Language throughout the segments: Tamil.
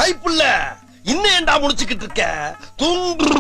கைப்புள்ள இன்னும் ஏண்டா முடிச்சுக்கிட்டு இருக்க? தூங்கு.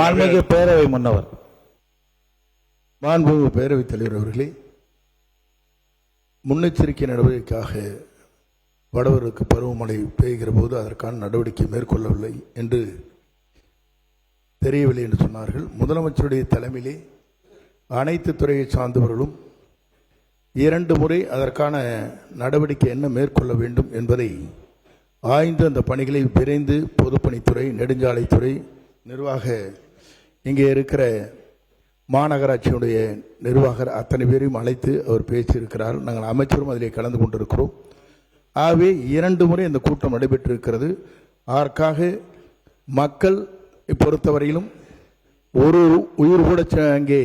மாண்புமிகு பேரவை முன்னவர். மாண்புமிகு பேரவைத் தலைவர் அவர்களே, முன்னெச்சரிக்கை நடவடிக்கையாக வடவருக்கு பருவமழை பெய்கிற போது அதற்கான நடவடிக்கை மேற்கொள்ளவில்லை என்று தெரியவில்லை என்று சொன்னார்கள். முதலமைச்சருடைய தலைமையிலே அனைத்து துறையை சார்ந்தவர்களும் 2 முறை அதற்கான நடவடிக்கை என்ன மேற்கொள்ள வேண்டும் என்பதை ஆய்ந்து அந்த பணிகளை விரைந்து பொதுப்பணித்துறை, நெடுஞ்சாலைத்துறை நிர்வாக, இங்கே இருக்கிற மாநகராட்சியுடைய நிர்வாகர் அத்தனை பேரையும் அழைத்து அவர் பேசியிருக்கிறார். நாங்கள் அமைச்சரும் அதிலே கலந்து கொண்டிருக்கிறோம். ஆகவே 2 முறை இந்த கூட்டம் நடைபெற்றிருக்கிறது. அதற்காக மக்கள் பொறுத்தவரையிலும் ஒரு உயிர் கூட அங்கே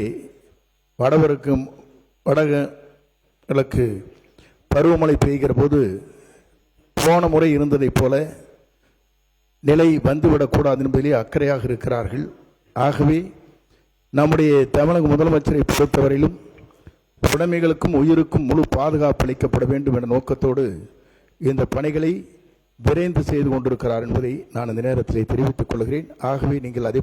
வடவருக்கும் வடகிழக்கு பருவமழை பெய்கிற போது போன முறை இருந்ததைப் போல நிலை வந்துவிடக்கூடாது என்பதிலே அக்கறையாக இருக்கிறார்கள். ஆகவே நம்முடைய தமிழக முதலமைச்சரை பொறுத்தவரையிலும் உடைமைகளுக்கும் உயிருக்கும் முழு பாதுகாப்பு அளிக்கப்பட வேண்டும் என்ற நோக்கத்தோடு இந்த பணிகளை விரைந்து செய்து கொண்டிருக்கிறார் என்பதை நான் இந்த நேரத்தில் தெரிவித்துக் கொள்கிறேன். ஆகவே நீங்கள் அதை